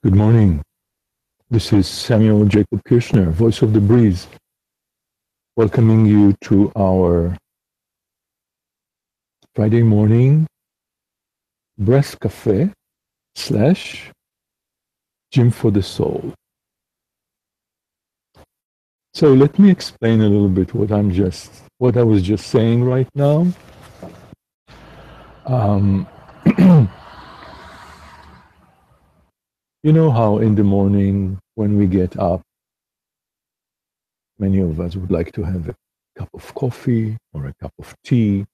Good morning. This is Samuel Jacob Kirshner, voice of the breeze, welcoming you to our Friday morning breath cafe slash gym for the soul. So let me explain a little bit what I was just saying right now. Um, you know how in the morning when we get up, many of us would like to have a cup of coffee or a cup of tea.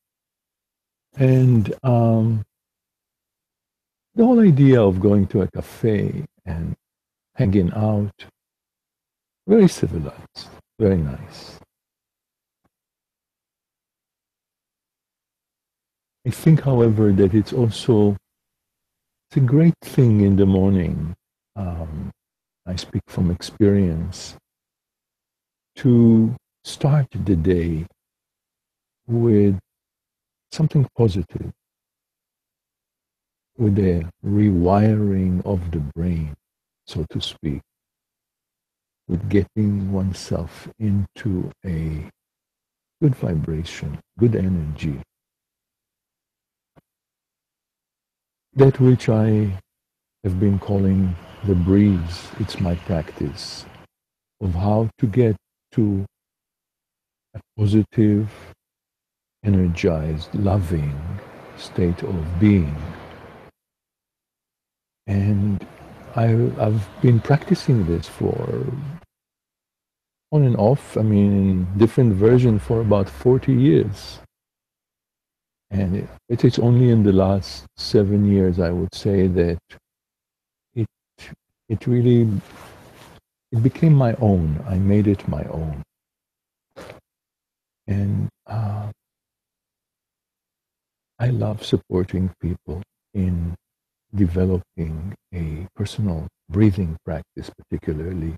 And the whole idea of going to a cafe and hanging out, very civilized, very nice. I think, however, that it's a great thing in the morning. Um, I speak from experience to start the day with something positive, with a rewiring of the brain, so to speak, with getting oneself into a good vibration, good energy, that which I have been calling the breeze. It's my practice of how to get to a positive, energized, loving state of being. And I've been practicing this for on and off, I mean, in different versions for about 40 years. And it's only in the last 7 years, I would say, that it, it really, it became my own. I made it my own. And I love supporting people in developing a personal breathing practice, particularly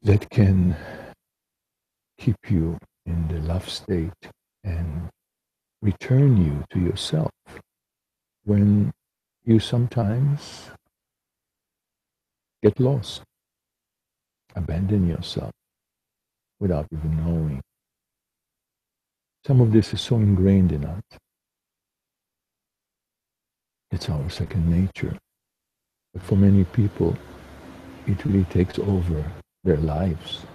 that can keep you in the love state and return you to yourself when you sometimes get lost, abandon yourself without even knowing. Some of this is so ingrained in us. It's our second nature. But for many people, it really takes over their lives.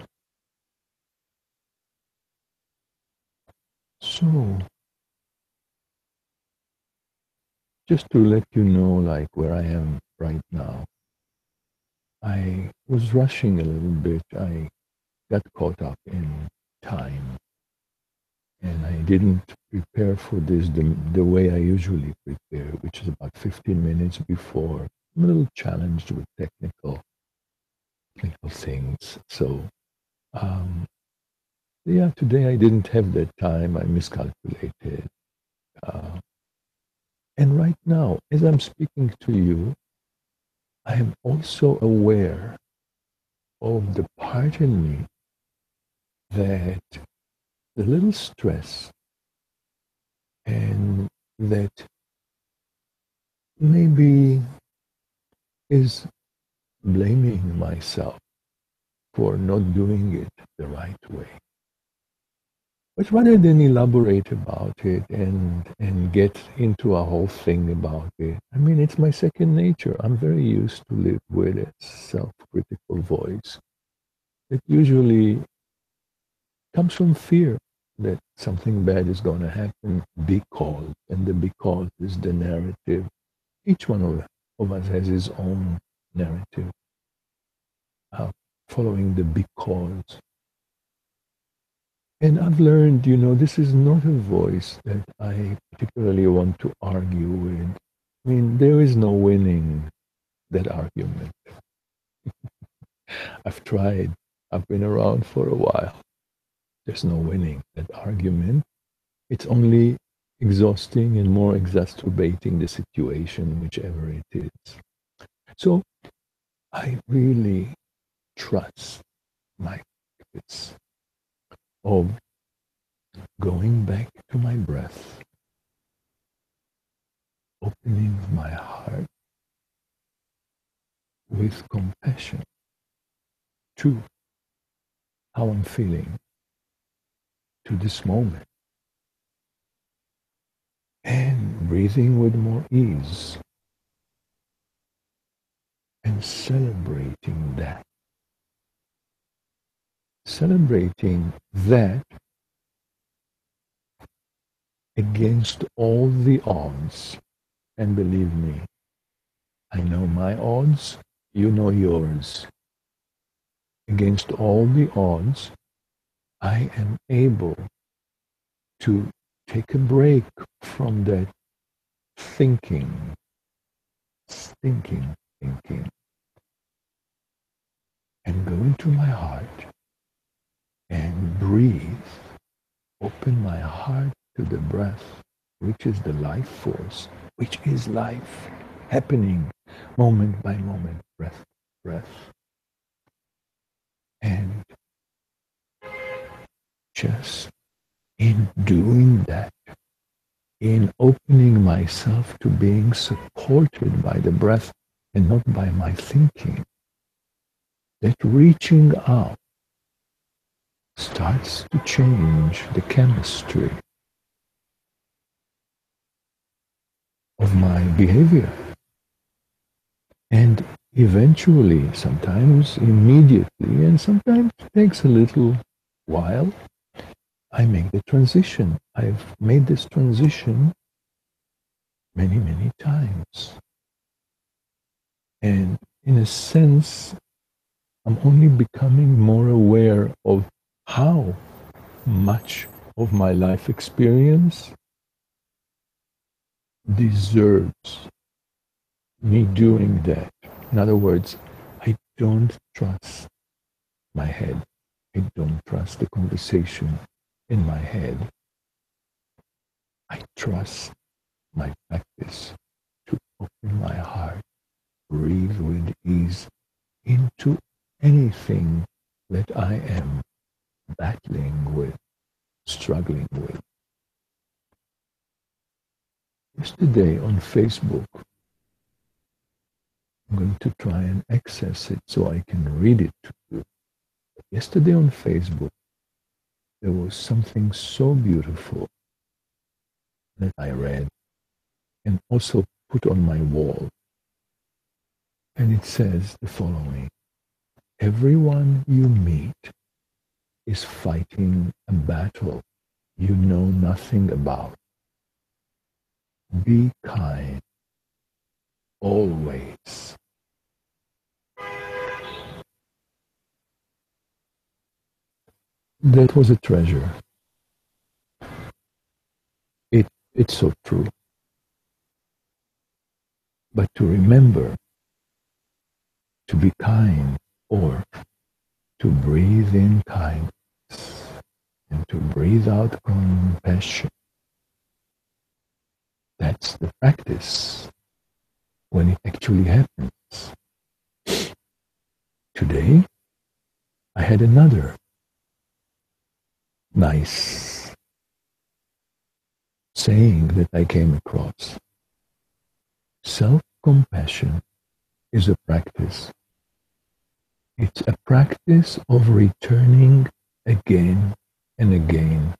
So, just to let you know, like where I am right now, I was rushing a little bit. I got caught up in time and I didn't prepare for this the way I usually prepare, which is about 15 minutes before. I'm a little challenged with technical things. So, um, yeah, today I didn't have that time. I miscalculated. Uh, and right now, as I'm speaking to you, I am also aware of the part in me that the little stress and that maybe is blaming myself for not doing it the right way. But rather than elaborate about it and get into a whole thing about it, I mean, it's my second nature. I'm very used to live with a self-critical voice that usually comes from fear that something bad is going to happen because, and the because is the narrative. Each one of us has his own narrative, uh, following the because. And I've learned, this is not a voice that I particularly want to argue with. I mean, there is no winning that argument. I've tried. I've been around for a while. There's no winning that argument. It's only exhausting and more exacerbating the situation, whichever it is. So I really trust my practice of going back to my breath, opening my heart, with compassion to how I'm feeling, to this moment, and breathing with more ease and celebrating that. Celebrating that against all the odds. And believe me, I know my odds, you know yours. Against all the odds, I am able to take a break from that thinking, thinking, and go into my heart and breathe. Open my heart to the breath, which is the life force, which is life happening moment by moment, breath, breath. And just in doing that, in opening myself to being supported by the breath and not by my thinking, that reaching out starts to change the chemistry of my behavior. And eventually, sometimes immediately, and sometimes it takes a little while, I make the transition. I've made this transition many times. And in a sense, I'm only becoming more aware of how much of my life experience deserves me doing that. In other words, I don't trust my head. I don't trust the conversation in my head. I trust my practice to open my heart, breathe with ease into anything that I am battling with, struggling with. Yesterday on Facebook, I'm going to try and access it so I can read it to you. Yesterday on Facebook, there was something so beautiful that I read and also put on my wall. And it says the following: everyone you meet is fighting a battle you know nothing about. Be kind always. That was a treasure. It's so true. But to remember to be kind, or to breathe in kindness and to breathe out compassion, that's the practice when it actually happens. Today, I had another nice saying that I came across. Self-compassion is a practice. It's a practice of returning again and again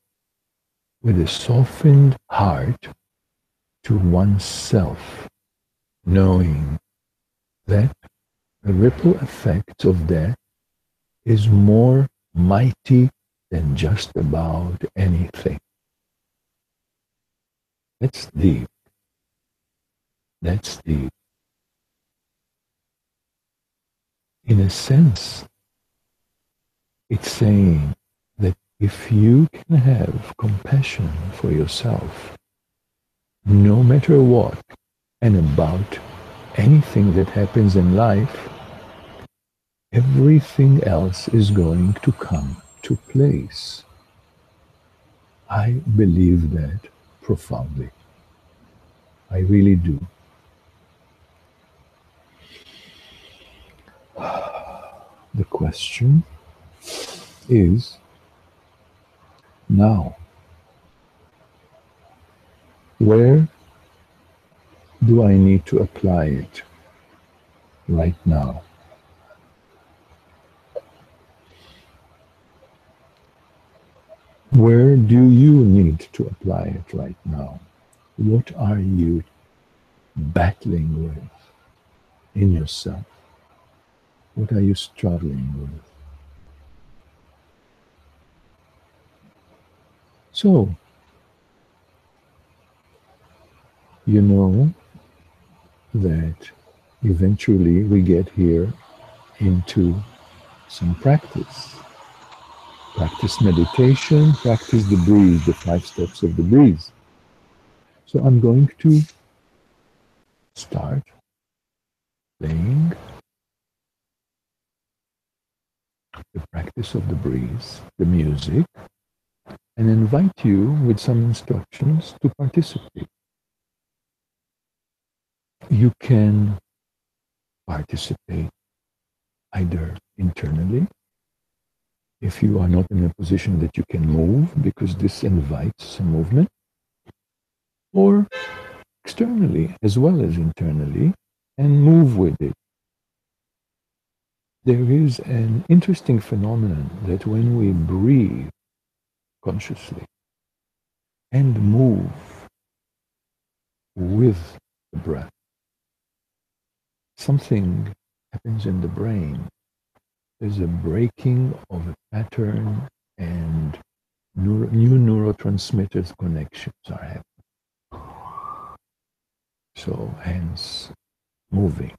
with a softened heart to oneself, knowing that the ripple effects of that is more mighty than just about anything. That's deep. That's deep. In a sense, it's saying that if you can have compassion for yourself, no matter what, and about anything that happens in life, everything else is going to come to place. I believe that profoundly. I really do. The question is now, where do I need to apply it right now? Where do you need to apply it right now? What are you battling with in yourself? What are you struggling with? So, you know that eventually we get here into some practice. Practice meditation, practice the breeze, the 5 steps of the breeze. So I'm going to start playing the practice of the breeze, the music, and invite you with some instructions to participate. You can participate either internally, if you are not in a position that you can move, because this invites some movement, or externally as well as internally, and move with it. There is an interesting phenomenon that when we breathe consciously and move with the breath, something happens in the brain. There's a breaking of a pattern and new neurotransmitters connections are happening. So hence moving.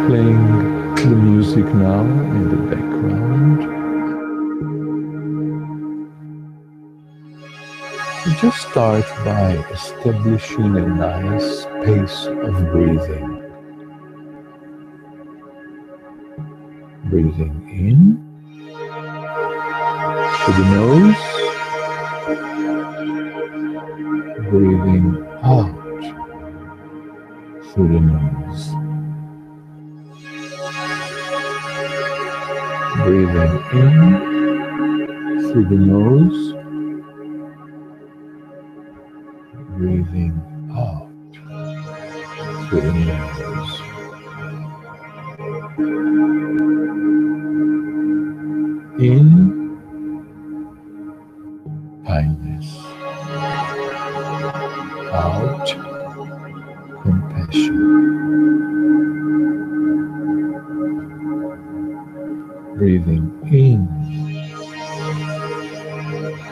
Playing the music now in the background. Just start by establishing a nice pace of breathing. Breathing in to the nose, breathing out through the nose. Breathing in through the nose, breathing out through the nose. In kindness, out compassion. Breathing in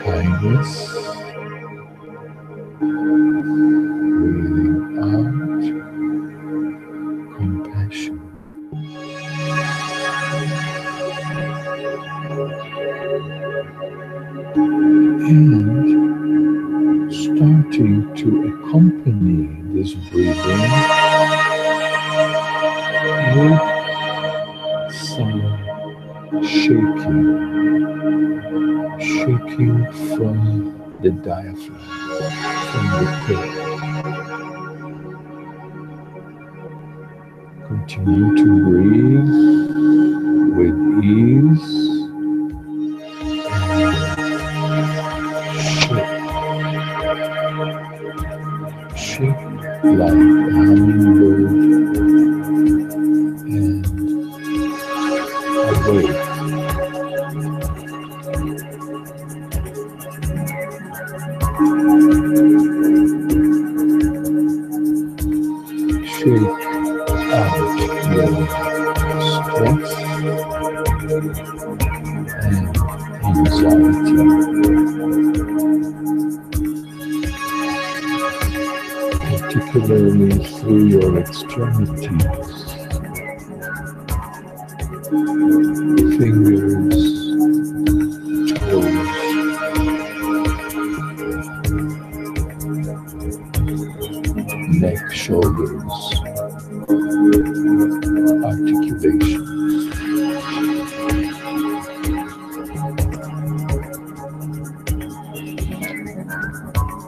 kindness, breathing out compassion. And starting to accompany this breathing with some shaking from the diaphragm, from the pit. Continue to breathe with ease. Shake like a hummingbird and awake. Shake out your stress and anxiety. Particularly through your extremities, fingers, toes, neck, shoulders, articulations.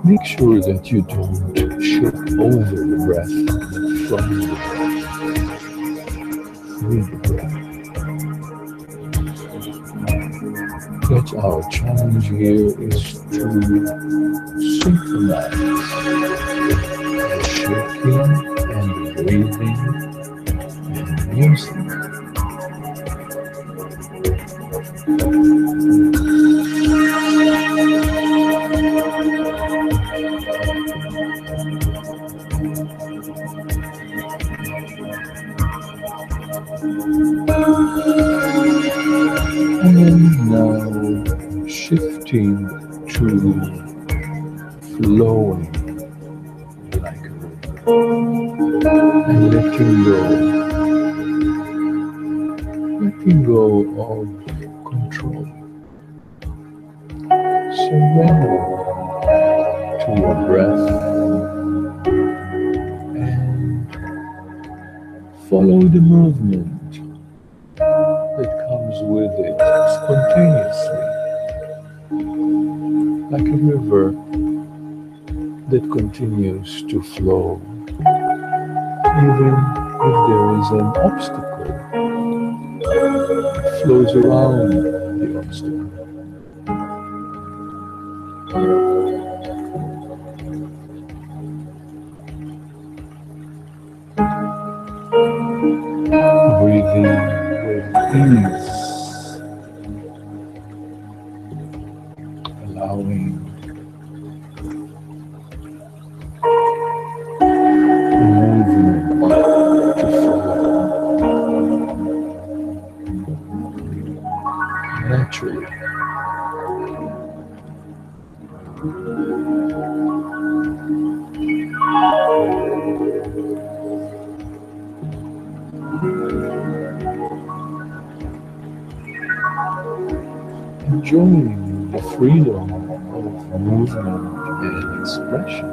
Make sure that you don't shift over the breath, but from the breath, through the breath. That's our challenge here, is to synchronize the shaking and the breathing and music. And now shifting to flowing like a river and letting go of control, surrendering to your breath and follow the movement that comes with it spontaneously, like a river that continues to flow, even if there is an obstacle, it flows around the obstacle. Breathing with ease, allowing the movement to flow naturally. Enjoying the freedom of movement and expression.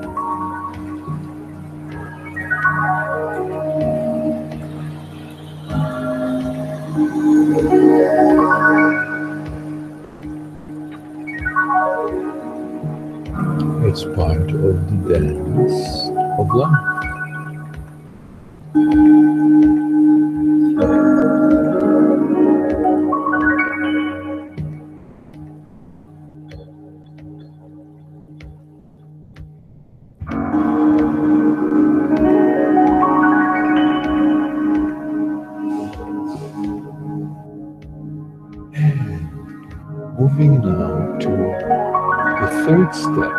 It's part of the dance of life. And moving now to the third step,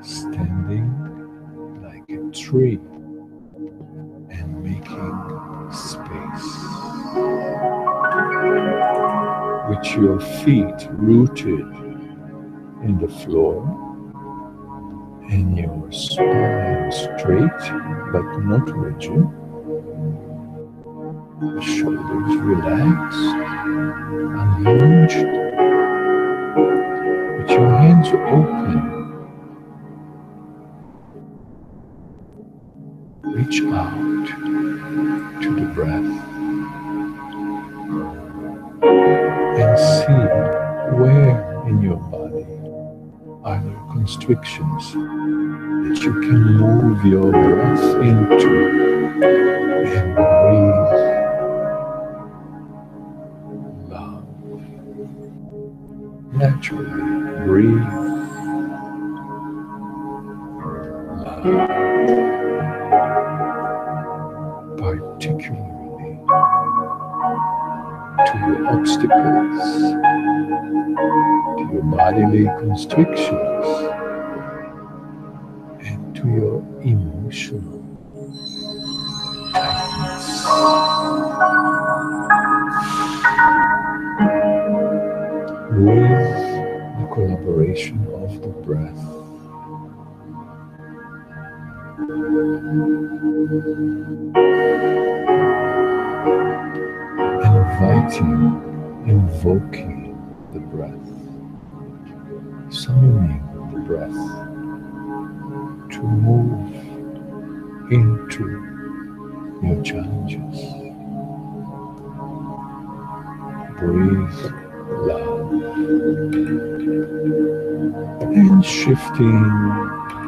standing like a tree and making space with your feet rooted in the floor and your spine straight but not rigid, the shoulders relaxed, unhinged, with your hands open. Reach out to the breath and see where in your body are there constrictions that you can move your breath into and breathe love. Naturally breathe love, particularly to your obstacles, to your bodily constrictions, and to your emotional tightness. With the collaboration of the breath, invoking the breath, summoning the breath to move into your challenges. Breathe love and shifting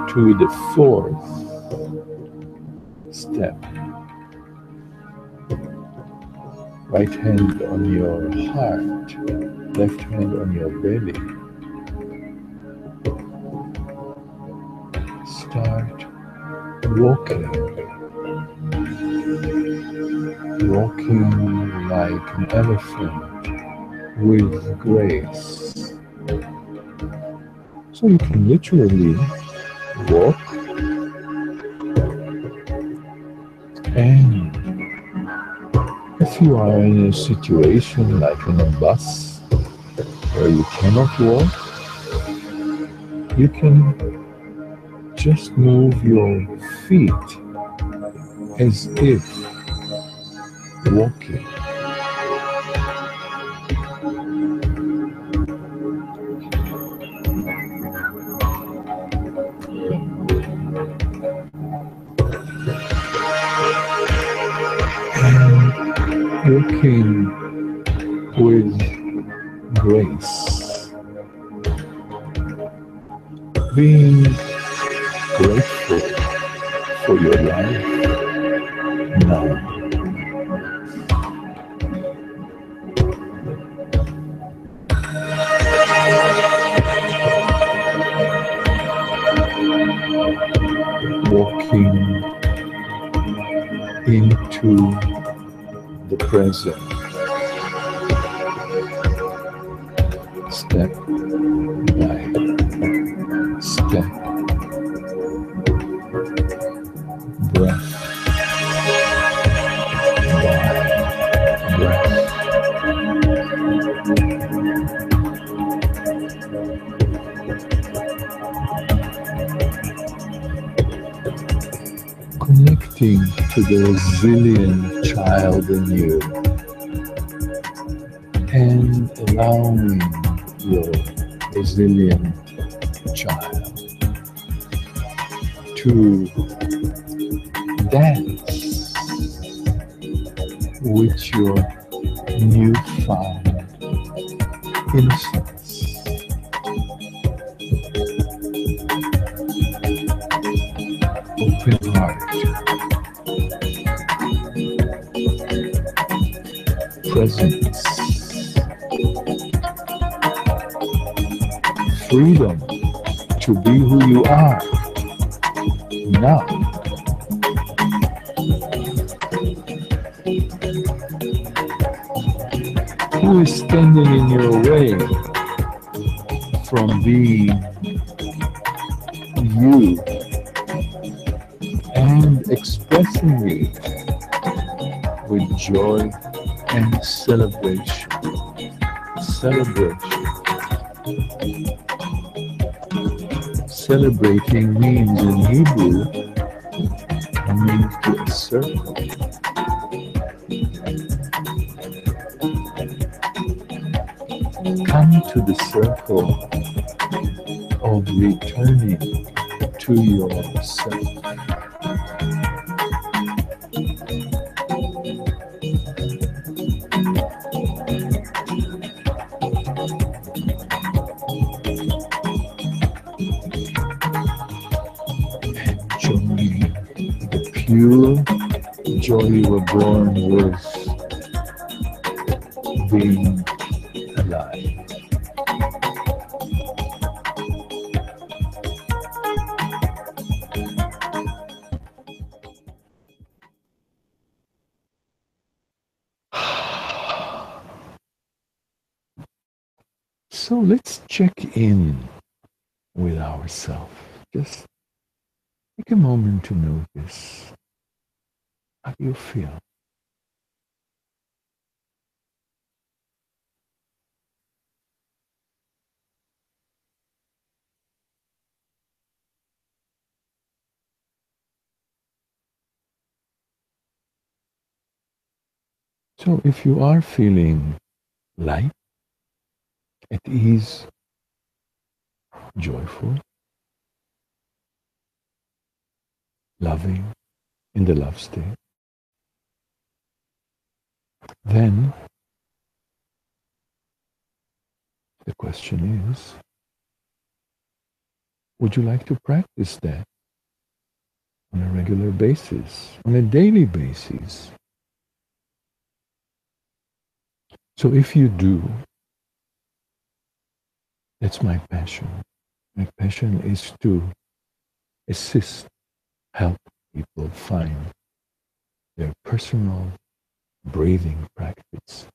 to the fourth step. Right hand on your heart, left hand on your belly. Start walking, walking like an elephant with grace. So you can literally walk, and if you are in a situation like in a bus where you cannot walk, you can just move your feet as if walking. Walking with grace, being grateful for your life now, walking into the present, step by step, breath by breath, connecting to the resilient child in you and allowing your resilient child to dance with your newfound innocence, open heart, presence, freedom to be who you are now. Who is standing in your way from being you and expressing it with joy and celebration? Celebration. Celebrating means in Hebrew means to circle. Come to the circle of returning to yourself. Enjoying the pure joy you were born with, being alive. So let's check in with ourselves. Just take a moment to notice how you feel. So if you are feeling light, at ease, joyful, loving, in the love state, then the question is, would you like to practice that on a regular basis, on a daily basis? So if you do, that's my passion. My passion is to assist, help people find their personal breathing practice.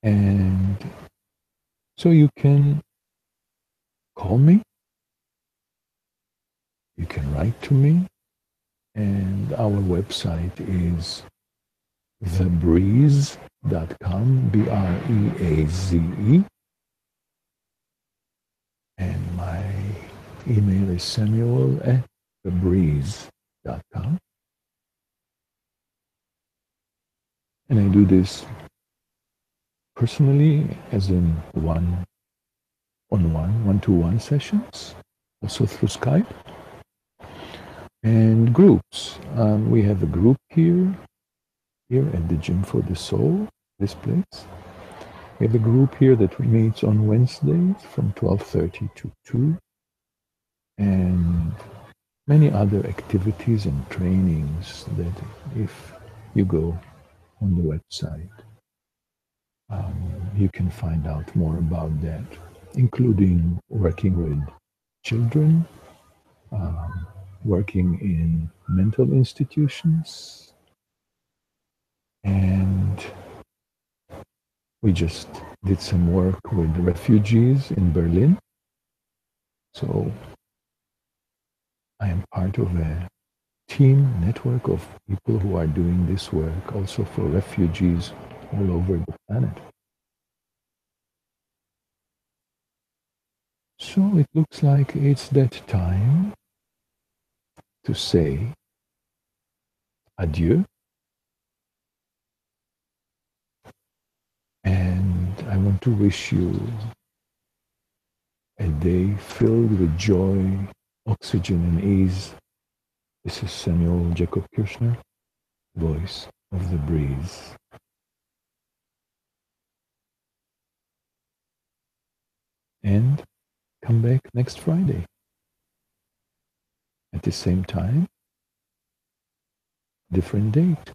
And so you can call me, you can write to me, and our website is thebreeze.com, BREAZE, and my email is samuel@thebreeze.com. And I do this personally, as in one-on-one, one-to-one sessions, also through Skype, and groups. We have a group here at the Gym for the Soul, this place. We have a group here that meets on Wednesdays from 12:30 to 2, and many other activities and trainings that if you go on the website, you can find out more about that, including working with children, um, working in mental institutions, and we just did some work with refugees in Berlin. So I am part of a team network of people who are doing this work also for refugees all over the planet. So it looks like it's that time to say adieu. And I want to wish you a day filled with joy, oxygen, and ease. This is Samuel Jacob Kirchner, voice of the breeze. And come back next Friday at the same time, different date.